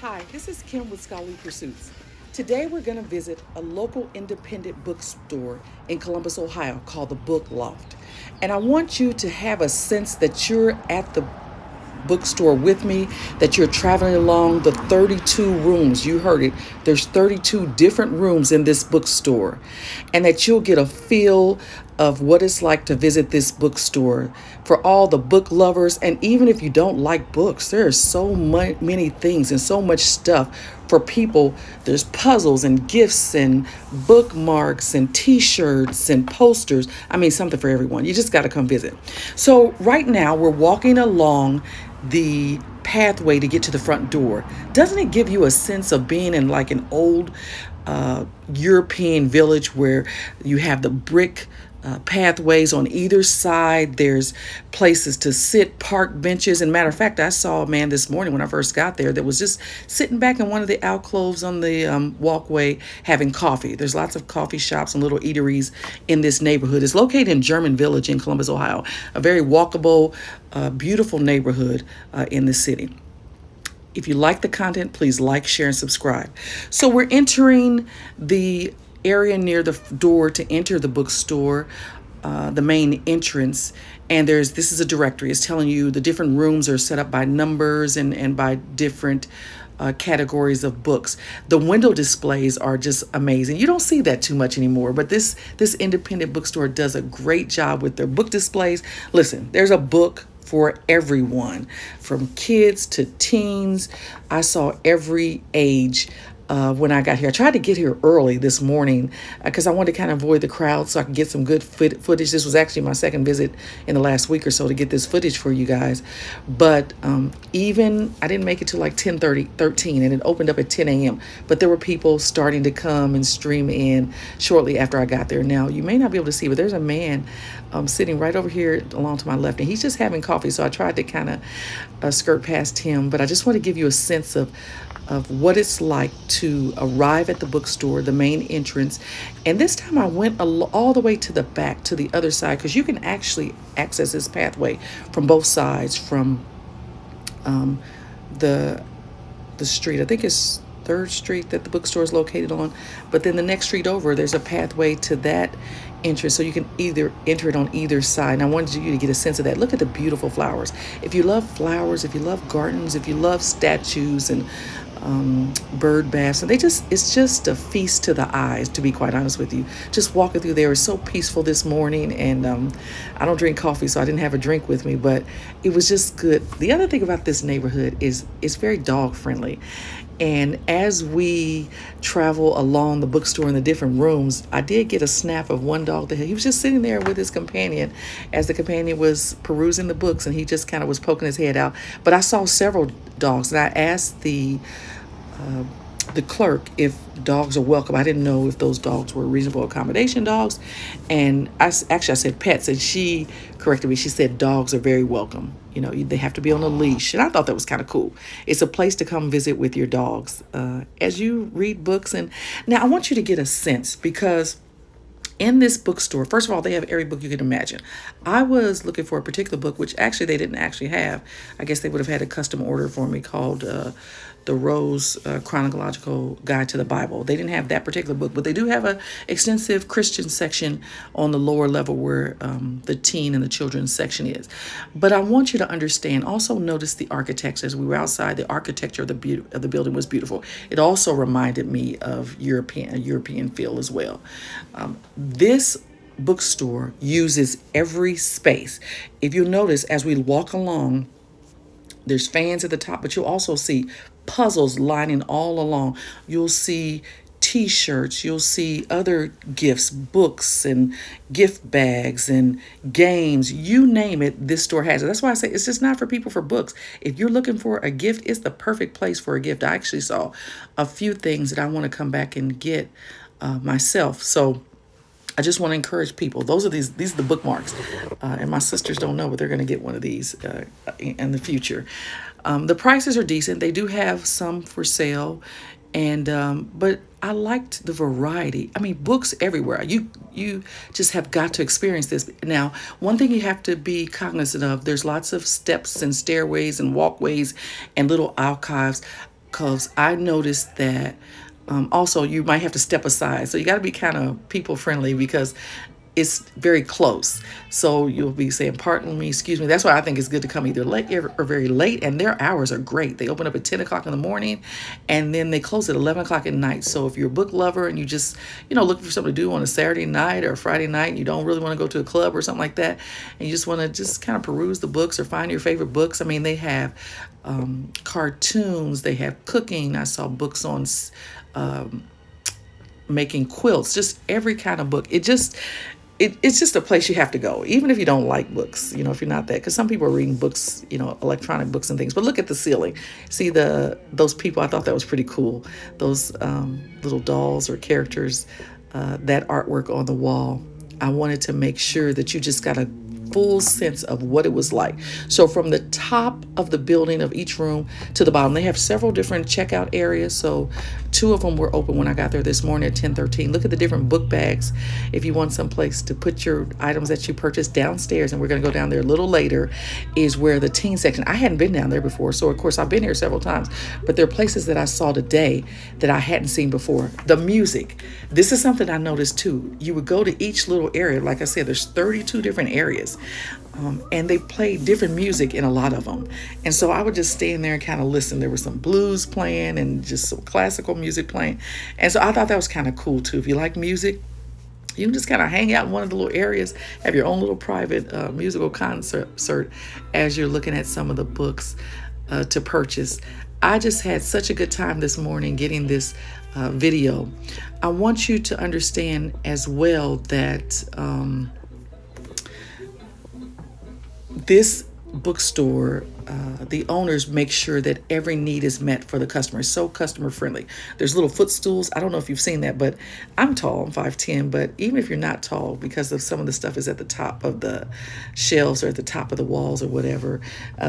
Hi, this is Kim with Scholarly Pursuits. Today we're going to visit a local independent bookstore in Columbus, Ohio called the Bookloft. And I want you to have a sense that you're at the bookstore with me, that you're traveling along the 32 rooms. You heard it. There's 32 different rooms in this bookstore, and that you'll get a feel of what it's like to visit this bookstore for all the book lovers. And even if you don't like books, there are so many things and so much stuff for people. There's puzzles and gifts and bookmarks and t-shirts and posters. I mean, something for everyone. You just got to come visit. So right now we're walking along the pathway to get to the front door. Doesn't it give you a sense of being in like an old European village where you have the brick pathways on either side? There's places to sit, park benches. And matter of fact, I saw a man this morning when I first got there that was just sitting back in one of the alcoves on the walkway having coffee. There's lots of coffee shops and little eateries in this neighborhood. It's located in German Village in Columbus, Ohio, a very walkable, beautiful neighborhood in the city. If you like the content, please like, share, and subscribe. So we're entering the area near the door to enter the bookstore, the main entrance. And this is a directory. It's telling you the different rooms are set up by numbers and by different categories of books. The window displays are just amazing. You don't see that too much anymore, but this independent bookstore does a great job with their book displays. Listen, there's a book for everyone, from kids to teens. I saw every age when I got here. I tried to get here early this morning because I wanted to kind of avoid the crowd so I could get some good footage. This was actually my second visit in the last week or so to get this footage for you guys. But even I didn't make it to like 10:30, 13, and it opened up at 10 a.m. But there were people starting to come and stream in shortly after I got there. Now, you may not be able to see, but there's a man sitting right over here along to my left, and he's just having coffee. So I tried to kind of skirt past him, but I just want to give you a sense of what it's like to arrive at the bookstore, the main entrance. And this time I went all the way to the back, to the other side, because you can actually access this pathway from both sides, from the street. I think it's 3rd Street that the bookstore is located on. But then the next street over, there's a pathway to that entrance, so you can either enter it on either side. And I wanted you to get a sense of that. Look at the beautiful flowers. If you love flowers, if you love gardens, if you love statues and bird baths, and it's just a feast to the eyes, to be quite honest with you. Just walking through there is so peaceful this morning. And I don't drink coffee, so I didn't have a drink with me, but it was just good. The other thing about this neighborhood is it's very dog friendly. And as we travel along the bookstore in the different rooms, I did get a snap of one dog that he was just sitting there with his companion as the companion was perusing the books, and he just kind of was poking his head out. But I saw several dogs, and I asked the clerk if dogs are welcome. I didn't know if those dogs were reasonable accommodation dogs. And I said pets, and she corrected me. She said dogs are very welcome. You know, they have to be on a leash. And I thought that was kind of cool. It's a place to come visit with your dogs as you read books. And now I want you to get a sense, because in this bookstore, first of all, they have every book you can imagine. I was looking for a particular book, which actually they didn't actually have. I guess they would have had a custom order for me called the Rose Chronological Guide to the Bible. They didn't have that particular book, but they do have an extensive Christian section on the lower level where the teen and the children's section is. But I want you to understand, also notice the architecture. As we were outside, the architecture of the building was beautiful. It also reminded me of a European feel as well. This bookstore uses every space. If you notice, as we walk along, there's fans at the top, but you'll also see puzzles lining all along. You'll see t-shirts, you'll see other gifts, books and gift bags and games, you name it, this store has it. That's why I say it's just not for people for books. If you're looking for a gift, it's the perfect place for a gift. I actually saw a few things that I want to come back and get myself. So I just want to encourage people. These are the bookmarks, and my sisters don't know, but they're going to get one of these in the future. The prices are decent. They do have some for sale, and but I liked the variety. I mean, books everywhere. You just have got to experience this. Now, one thing you have to be cognizant of: there's lots of steps and stairways and walkways and little alcoves. because I noticed that also you might have to step aside. So you got to be kind of people friendly because it's very close. So you'll be saying, pardon me, excuse me. That's why I think it's good to come either late or very late. And their hours are great. They open up at 10 o'clock in the morning and then they close at 11 o'clock at night. So if you're a book lover and you just, looking for something to do on a Saturday night or a Friday night, and you don't really want to go to a club or something like that, and you just want to just kind of peruse the books or find your favorite books. I mean, they have cartoons, they have cooking. I saw books on making quilts, just every kind of book. It's just a place you have to go, even if you don't like books, if you're not that, because some people are reading books, electronic books and things. But look at the ceiling. See those people? I thought that was pretty cool. Those little dolls or characters, that artwork on the wall. I wanted to make sure that you just got a full sense of what it was like. So from the top of the building of each room to the bottom, they have several different checkout areas. So 2 of them were open when I got there this morning at 10:13. Look at the different book bags. If you want some place to put your items that you purchased downstairs, and we're going to go down there a little later, is where the teen section. I hadn't been down there before. So of course I've been here several times, but there are places that I saw today that I hadn't seen before. The music. This is something I noticed too. You would go to each little area. Like I said, there's 32 different areas. And they played different music in a lot of them. And so I would just stand there and kind of listen. There was some blues playing and just some classical music playing. And so I thought that was kind of cool too. If you like music, you can just kind of hang out in one of the little areas, have your own little private musical concert as you're looking at some of the books to purchase. I just had such a good time this morning getting this video. I want you to understand as well that this bookstore, the owners make sure that every need is met for the customer. It's so customer friendly. There's little footstools. I don't know if you've seen that, but I'm tall. I'm 5'10", but even if you're not tall, because of some of the stuff is at the top of the shelves or at the top of the walls or whatever,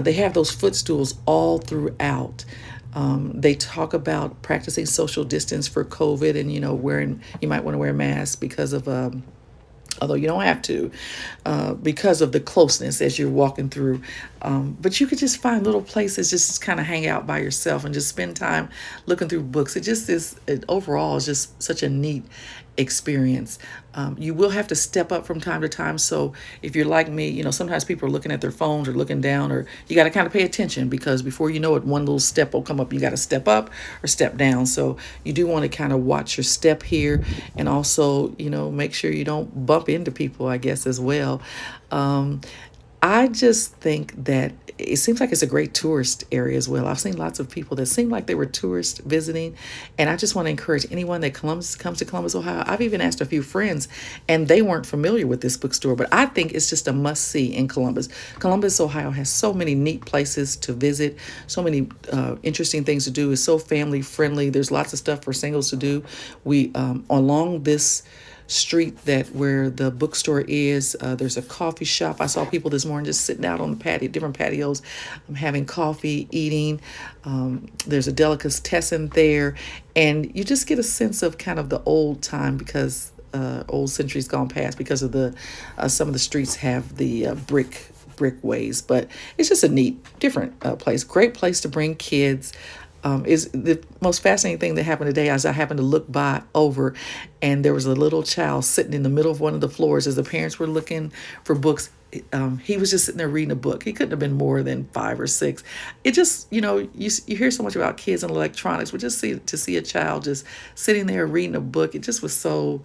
they have those footstools all throughout. They talk about practicing social distance for COVID and, you might want to wear a mask because of although you don't have to, because of the closeness as you're walking through. But you could just find little places, just kind of hang out by yourself and just spend time looking through books. Overall is just such a neat experience. You will have to step up from time to time. So if you're like me, sometimes people are looking at their phones or looking down, or you got to kind of pay attention because before you know it, one little step will come up. You got to step up or step down. So you do want to kind of watch your step here and also, make sure you don't bump into people, I guess, as well. I just think that it seems like it's a great tourist area as well. I've seen lots of people that seem like they were tourists visiting, and I just want to encourage anyone that comes to Columbus, Ohio. I've even asked a few friends, and they weren't familiar with this bookstore, but I think it's just a must-see in Columbus. Columbus, Ohio has so many neat places to visit, so many interesting things to do. It's so family-friendly. There's lots of stuff for singles to do. We along this street where the bookstore is, there's a coffee shop. I saw people this morning just sitting out on the patio, different patios, having coffee, eating. There's a delicatessen there, and you just get a sense of kind of the old time because old centuries gone past because of the some of the streets have the brick ways, but it's just a neat, different place. Great place to bring kids. Is the most fascinating thing that happened today as I happened to look over, and there was a little child sitting in the middle of one of the floors as the parents were looking for books. He was just sitting there reading a book. He couldn't have been more than 5 or 6. It just, you hear so much about kids and electronics, but just to see a child just sitting there reading a book, it just was so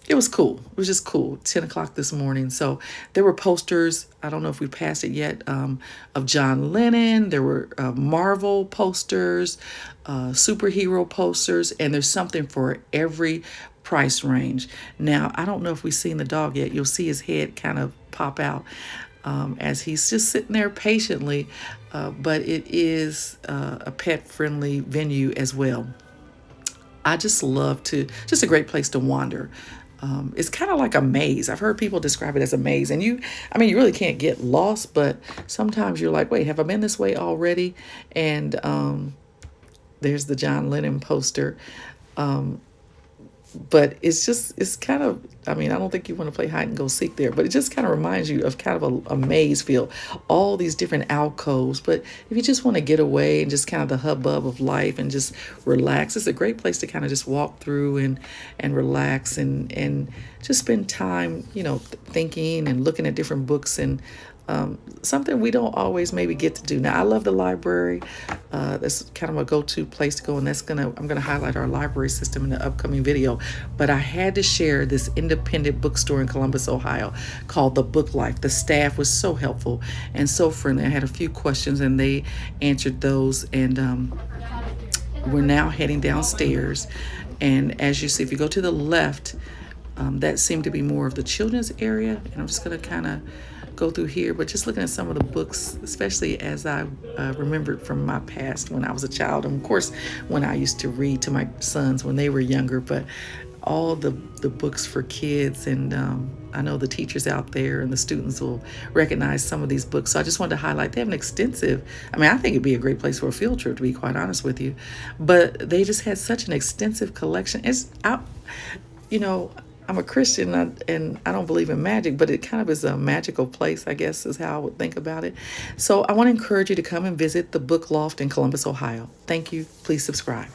it was cool. It was just cool. 10 o'clock this morning. So there were posters. I don't know if we passed it yet, of John Lennon. There were Marvel posters, superhero posters, and there's something for every price range. Now, I don't know if we've seen the dog yet. You'll see his head kind of pop out as he's just sitting there patiently, but it is a pet-friendly venue as well. I just just a great place to wander. It's kind of like a maze. I've heard people describe it as a maze, and you really can't get lost, but sometimes you're like, wait, have I been this way already? And there's the John Lennon poster. But it's kind of, I mean, I don't think you want to play hide and go seek there, but it just kind of reminds you of kind of a maze feel, all these different alcoves. But if you just want to get away and just kind of the hubbub of life and just relax, it's a great place to kind of just walk through and relax and just spend time, thinking and looking at different books and something we don't always maybe get to do. Now, I love the library. That's kind of a go-to place to go, and I'm gonna highlight our library system in the upcoming video. But I had to share this independent bookstore in Columbus, Ohio, called the Bookloft. The staff was so helpful and so friendly. I had a few questions, and they answered those. And we're now heading downstairs. And as you see, if you go to the left, that seemed to be more of the children's area. And I'm just gonna kind of go through here, but just looking at some of the books, especially as I remembered from my past when I was a child, and of course when I used to read to my sons when they were younger, but all the books for kids. And I know the teachers out there and the students will recognize some of these books. So I just wanted to highlight, they have an extensive, I mean, I think it'd be a great place for a field trip, to be quite honest with you, but they just had such an extensive collection. You know, I'm a Christian, and I don't believe in magic, but it kind of is a magical place, I guess, is how I would think about it. So I want to encourage you to come and visit the Book Loft in Columbus, Ohio. Thank you. Please subscribe.